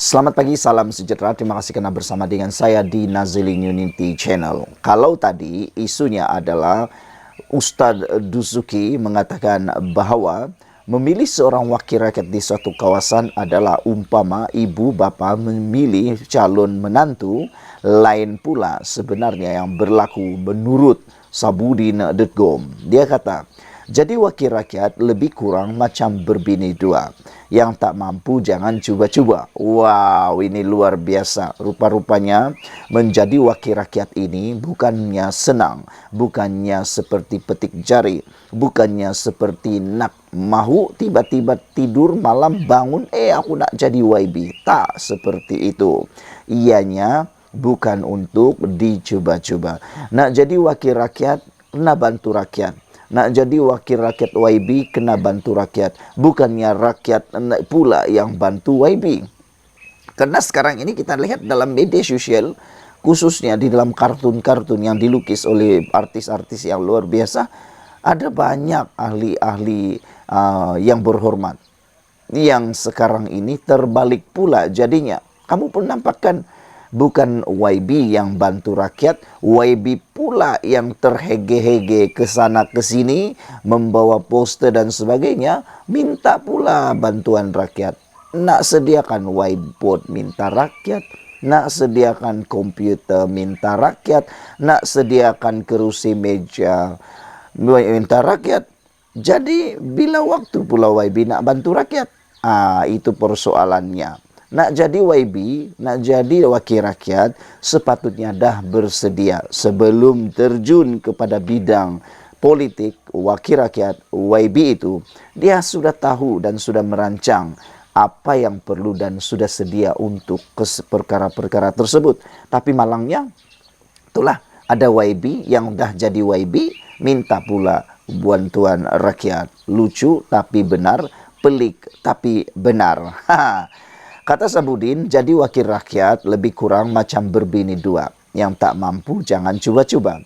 Selamat pagi, salam sejahtera. Terima kasih karena bersama dengan saya di Naziling Unity Channel. Kalau tadi isunya adalah Ustadz Duzuki mengatakan bahwa memilih seorang wakil rakyat di suatu kawasan adalah umpama ibu bapa memilih calon menantu. Lain pula sebenarnya yang berlaku menurut Sabudin.com. Dia kata, jadi wakil rakyat lebih kurang macam berbini dua. Yang tak mampu jangan cuba-cuba. Wow, ini luar biasa. Rupa-rupanya menjadi wakil rakyat ini bukannya senang, bukannya seperti petik jari, bukannya seperti nak mahu tiba-tiba tidur malam bangun, aku nak jadi YB. Tak seperti itu. Ianya bukan untuk dicoba-coba. Nak jadi wakil rakyat, nak bantu rakyat. Nak jadi wakil rakyat YB, kena bantu rakyat. Bukannya rakyat pula yang bantu YB. Karena sekarang ini kita lihat dalam media sosial, khususnya di dalam kartun-kartun yang dilukis oleh artis-artis yang luar biasa, ada banyak ahli-ahli yang berhormat. Yang sekarang ini terbalik pula jadinya. Kamu pun nampakkan bukan YB yang bantu rakyat, YB pula yang terhege-hege ke sana ke sini, membawa poster dan sebagainya, minta pula bantuan rakyat. Nak sediakan whiteboard minta rakyat, nak sediakan komputer minta rakyat, nak sediakan kerusi meja minta rakyat. Jadi bila waktu pula YB nak bantu rakyat, itu persoalannya. Nak jadi YB, nak jadi wakil rakyat, sepatutnya dah bersedia sebelum terjun kepada bidang politik. Wakil rakyat YB itu, dia sudah tahu dan sudah merancang apa yang perlu dan sudah sedia untuk perkara-perkara tersebut. Tapi malangnya, itulah ada YB yang dah jadi YB, minta pula bantuan rakyat. Lucu tapi benar, pelik tapi benar. Kata Sabudin, jadi wakil rakyat lebih kurang macam berbini dua. Yang tak mampu jangan cuba-cuba.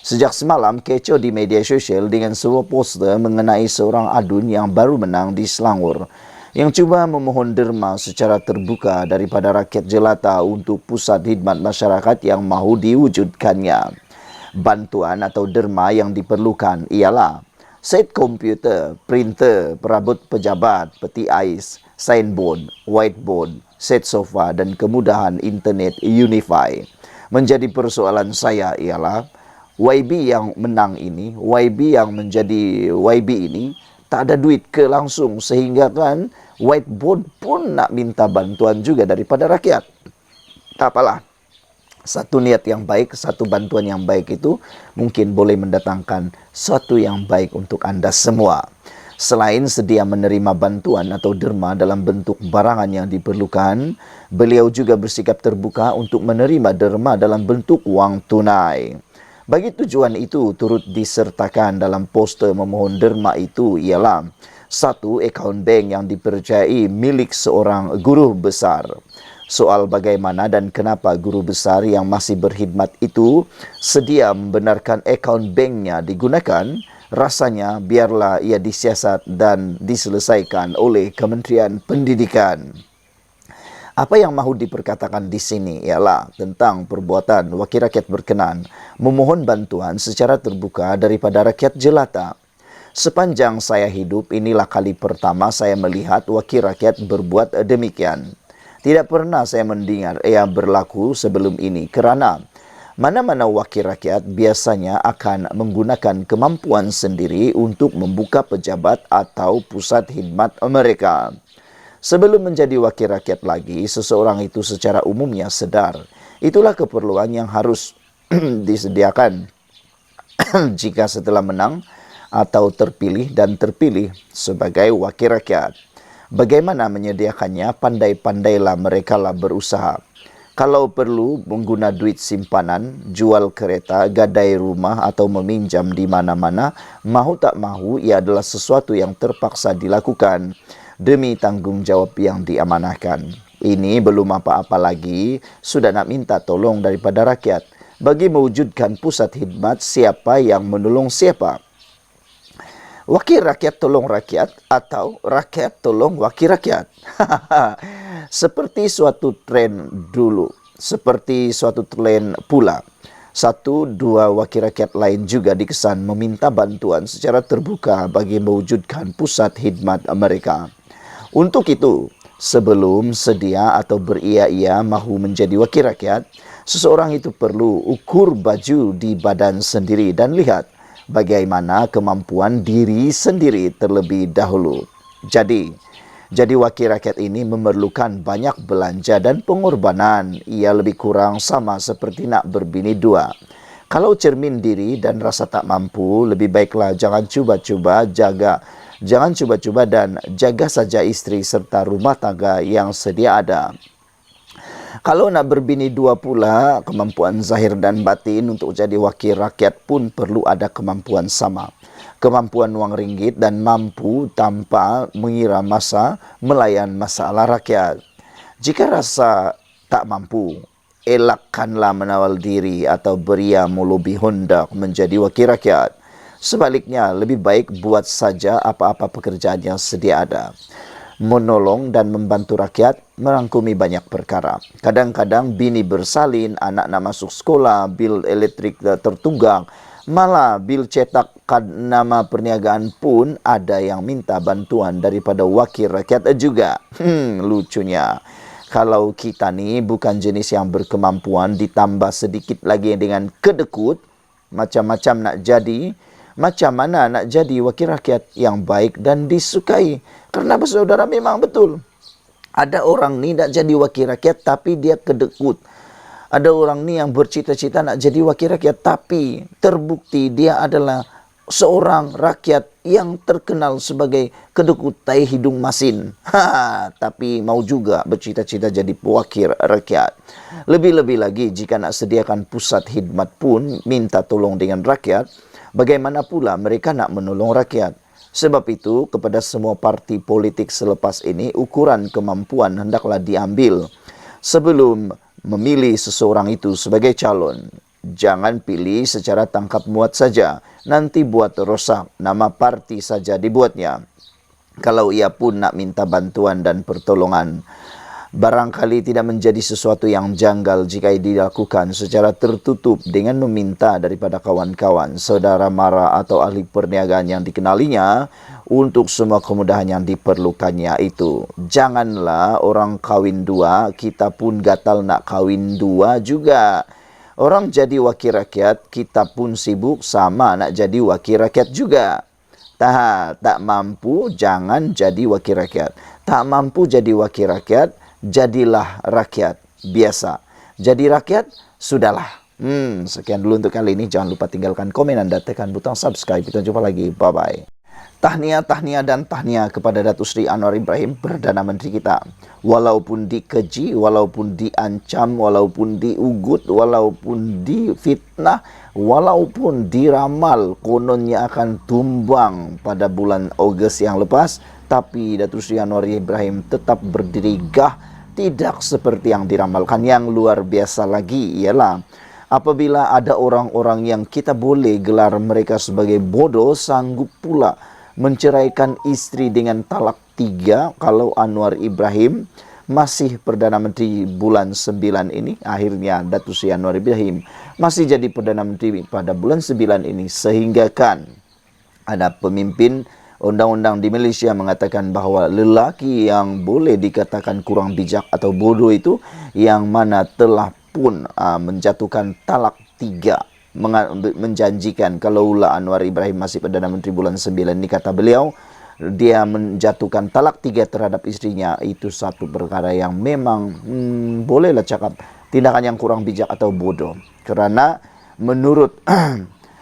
Sejak semalam kecoh di media sosial dengan sebuah poster mengenai seorang adun yang baru menang di Selangor, yang cuba memohon derma secara terbuka daripada rakyat jelata untuk pusat khidmat masyarakat yang mahu diwujudkannya. Bantuan atau derma yang diperlukan ialah set komputer, printer, perabot pejabat, peti ais, signboard, whiteboard, set sofa dan kemudahan internet Unify. Menjadi persoalan saya ialah YB yang menang ini, YB yang menjadi YB ini tak ada duit ke langsung, sehingga kan whiteboard pun nak minta bantuan juga daripada rakyat. Tak apalah. Satu niat yang baik, satu bantuan yang baik itu mungkin boleh mendatangkan sesuatu yang baik untuk Anda semua. Selain sedia menerima bantuan atau derma dalam bentuk barangan yang diperlukan, beliau juga bersikap terbuka untuk menerima derma dalam bentuk wang tunai. Bagi tujuan itu, turut disertakan dalam poster memohon derma itu ialah 1. Akaun bank yang dipercayai milik seorang guru besar. Soal bagaimana dan kenapa guru besar yang masih berkhidmat itu sedia membenarkan akaun banknya digunakan, rasanya biarlah ia disiasat dan diselesaikan oleh Kementerian Pendidikan. Apa yang mahu diperkatakan di sini ialah tentang perbuatan wakil rakyat berkenan memohon bantuan secara terbuka daripada rakyat jelata. Sepanjang saya hidup, inilah kali pertama saya melihat wakil rakyat berbuat demikian. Tidak pernah saya mendengar ia berlaku sebelum ini, kerana mana-mana wakil rakyat biasanya akan menggunakan kemampuan sendiri untuk membuka pejabat atau pusat khidmat mereka. Sebelum menjadi wakil rakyat lagi, seseorang itu secara umumnya sedar. Itulah keperluan yang harus disediakan jika setelah menang atau terpilih sebagai wakil rakyat. Bagaimana menyediakannya? Pandai-pandailah merekalah berusaha. Kalau perlu mengguna duit simpanan, jual kereta, gadai rumah atau meminjam di mana-mana, mahu tak mahu ia adalah sesuatu yang terpaksa dilakukan demi tanggungjawab yang diamanahkan. Ini belum apa-apa lagi, sudah nak minta tolong daripada rakyat. Bagi mewujudkan pusat khidmat, siapa yang menolong siapa? Wakil rakyat tolong rakyat atau rakyat tolong wakil rakyat. Seperti suatu tren dulu, seperti suatu tren pula. Satu, dua wakil rakyat lain juga dikesan meminta bantuan secara terbuka bagi mewujudkan pusat khidmat mereka. Untuk itu, sebelum sedia atau beria-ia mahu menjadi wakil rakyat, seseorang itu perlu ukur baju di badan sendiri dan lihat bagaimana kemampuan diri sendiri terlebih dahulu. Jadi wakil rakyat ini memerlukan banyak belanja dan pengorbanan. Ia lebih kurang sama seperti nak berbini dua. Kalau cermin diri dan rasa tak mampu, lebih baiklah jangan cuba-cuba dan jaga saja istri serta rumah tangga yang sedia ada. Kalau nak berbini dua pula, kemampuan zahir dan batin untuk jadi wakil rakyat pun perlu ada kemampuan sama. Kemampuan wang ringgit dan mampu tanpa mengira masa melayan masalah rakyat. Jika rasa tak mampu, elakkanlah menawal diri atau beria melobi hendak menjadi wakil rakyat. Sebaliknya, lebih baik buat saja apa-apa pekerjaan yang sedia ada. Menolong dan membantu rakyat merangkumi banyak perkara. Kadang-kadang bini bersalin, anak nak masuk sekolah, bil elektrik tertunggak, malah bil cetak nama perniagaan pun ada yang minta bantuan daripada wakil rakyat juga. Lucunya. Kalau kita ni bukan jenis yang berkemampuan ditambah sedikit lagi dengan kedekut, macam-macam nak jadi, macam mana nak jadi wakil rakyat yang baik dan disukai? Karena bersaudara memang betul. Ada orang ni nak jadi wakil rakyat tapi dia kedekut. Ada orang ni yang bercita-cita nak jadi wakil rakyat tapi terbukti dia adalah seorang rakyat yang terkenal sebagai kedekut tai hidung masin. Tapi mau juga bercita-cita jadi wakil rakyat. Lebih-lebih lagi jika nak sediakan pusat khidmat pun minta tolong dengan rakyat, bagaimana pula mereka nak menolong rakyat? Sebab itu, kepada semua parti politik selepas ini, ukuran kemampuan hendaklah diambil sebelum memilih seseorang itu sebagai calon. Jangan pilih secara tangkap muat saja, nanti buat rosak, nama parti saja dibuatnya. Kalau ia pun nak minta bantuan dan pertolongan, barangkali tidak menjadi sesuatu yang janggal jika dilakukan secara tertutup dengan meminta daripada kawan-kawan, saudara mara atau ahli perniagaan yang dikenalinya untuk semua kemudahan yang diperlukannya itu. Janganlah orang kawin dua, kita pun gatal nak kawin dua juga. Orang jadi wakil rakyat, kita pun sibuk sama nak jadi wakil rakyat juga. Tak mampu, jangan jadi wakil rakyat. Tak mampu jadi wakil rakyat, jadilah rakyat biasa. Jadi rakyat, sudahlah. Sekian dulu untuk kali ini. Jangan lupa tinggalkan komen Anda, tekan butang subscribe. Kita jumpa lagi. Bye-bye. Tahniah kepada Datuk Seri Anwar Ibrahim, Perdana Menteri kita. Walaupun dikeji, walaupun diancam, walaupun diugut, walaupun difitnah, walaupun diramal kononnya akan tumbang pada bulan Ogos yang lepas, tapi Datuk Seri Anwar Ibrahim tetap berdiri gah, tidak seperti yang diramalkan. Yang luar biasa lagi ialah apabila ada orang-orang yang kita boleh gelar mereka sebagai bodoh, sanggup pula menceraikan istri dengan talak 3. Kalau Anwar Ibrahim masih Perdana Menteri bulan 9 ini, akhirnya Datuk Seri Anwar Ibrahim masih jadi Perdana Menteri pada bulan 9 ini, sehingga kan ada pemimpin undang-undang di Malaysia mengatakan bahawa lelaki yang boleh dikatakan kurang bijak atau bodoh itu yang mana telah pun menjatuhkan talak 3, menjanjikan kalaulah Anwar Ibrahim masih Perdana Menteri bulan 9 ini, kata beliau, dia menjatuhkan talak 3 terhadap istrinya. Itu satu perkara yang memang bolehlah cakap tindakan yang kurang bijak atau bodoh. Kerana menurut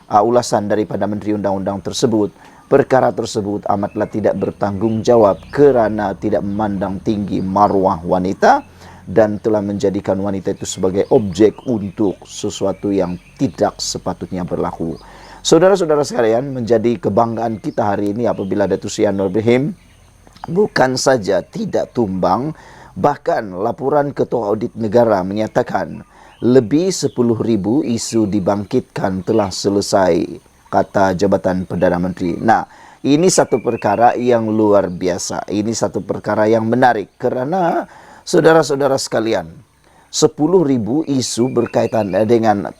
ulasan daripada Menteri Undang-Undang tersebut, perkara tersebut amatlah tidak bertanggungjawab kerana tidak memandang tinggi maruah wanita dan telah menjadikan wanita itu sebagai objek untuk sesuatu yang tidak sepatutnya berlaku. Saudara-saudara sekalian, menjadi kebanggaan kita hari ini apabila Datuk Seri Anwar Ibrahim bukan saja tidak tumbang, bahkan laporan Ketua Audit Negara menyatakan lebih 10,000 isu dibangkitkan telah selesai, kata Jabatan Perdana Menteri. Nah, Ini satu perkara yang luar biasa. Ini satu perkara yang menarik karena saudara-saudara sekalian, 10.000 isu berkaitan dengan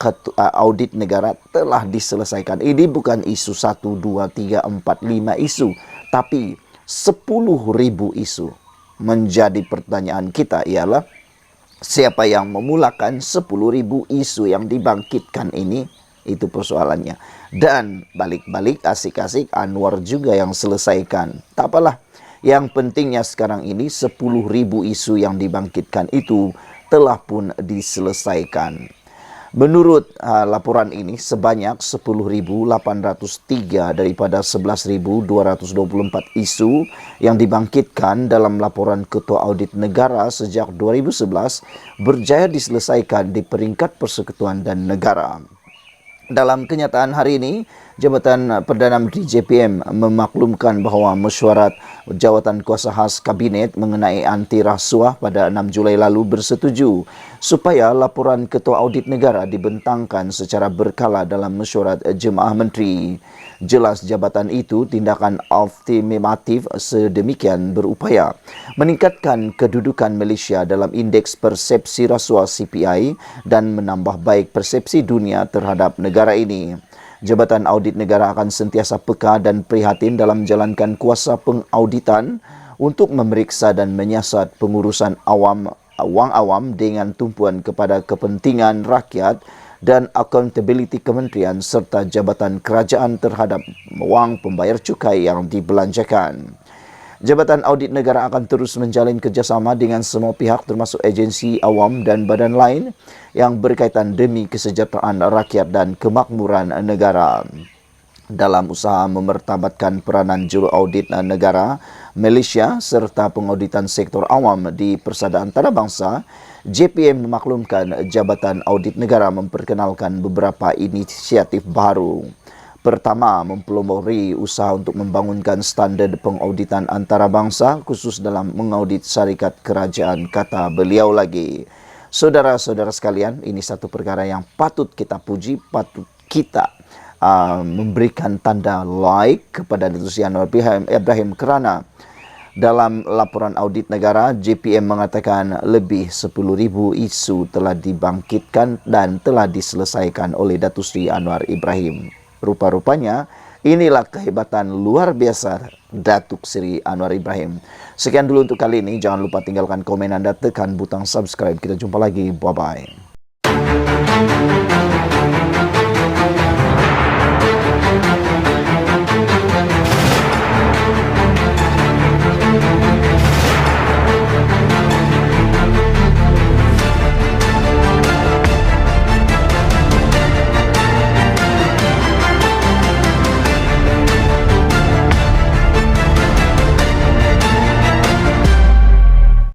audit negara telah diselesaikan. Ini bukan isu 1, 2, 3, 4, 5 isu, tapi 10.000 isu. Menjadi pertanyaan kita ialah, siapa yang memulakan 10.000 isu yang dibangkitkan ini? Itu persoalannya. Dan balik-balik asik-asik Anwar juga yang selesaikan. Tak apalah. Yang pentingnya sekarang ini 10.000 isu yang dibangkitkan itu telah pun diselesaikan. Menurut laporan ini, sebanyak 10.803 daripada 11.224 isu yang dibangkitkan dalam laporan Ketua Audit Negara sejak 2011 berjaya diselesaikan di peringkat persekutuan dan negara. Dalam kenyataan hari ini, Jabatan Perdana Menteri JPM memaklumkan bahawa mesyuarat jawatan kuasa khas Kabinet mengenai anti rasuah pada 6 Julai lalu bersetuju supaya laporan Ketua Audit Negara dibentangkan secara berkala dalam mesyuarat Jemaah Menteri. Jelas jabatan itu tindakan afirmatif sedemikian berupaya meningkatkan kedudukan Malaysia dalam indeks persepsi rasuah CPI dan menambah baik persepsi dunia terhadap negara ini. Jabatan Audit Negara akan sentiasa peka dan prihatin dalam menjalankan kuasa pengauditan untuk memeriksa dan menyiasat pengurusan wang awam dengan tumpuan kepada kepentingan rakyat dan accountability kementerian serta jabatan kerajaan terhadap wang pembayar cukai yang dibelanjakan. Jabatan Audit Negara akan terus menjalin kerjasama dengan semua pihak termasuk agensi awam dan badan lain yang berkaitan demi kesejahteraan rakyat dan kemakmuran negara. Dalam usaha memertabatkan peranan juru audit negara Malaysia serta pengauditan sektor awam di Persada Antarabangsa, JPM memaklumkan Jabatan Audit Negara memperkenalkan beberapa inisiatif baru. Pertama, mempelopori usaha untuk membangunkan standard pengauditan antarabangsa khusus dalam mengaudit syarikat kerajaan, kata beliau lagi. Saudara-saudara sekalian, ini satu perkara yang patut kita puji, patut kita memberikan tanda like kepada Datuk Seri Anwar Ibrahim kerana dalam laporan audit negara, JPM mengatakan lebih 10.000 isu telah dibangkitkan dan telah diselesaikan oleh Datuk Seri Anwar Ibrahim. Rupa-rupanya inilah kehebatan luar biasa Datuk Seri Anwar Ibrahim. Sekian dulu untuk kali ini. Jangan lupa tinggalkan komen anda, tekan butang subscribe. Kita jumpa lagi. Bye-bye.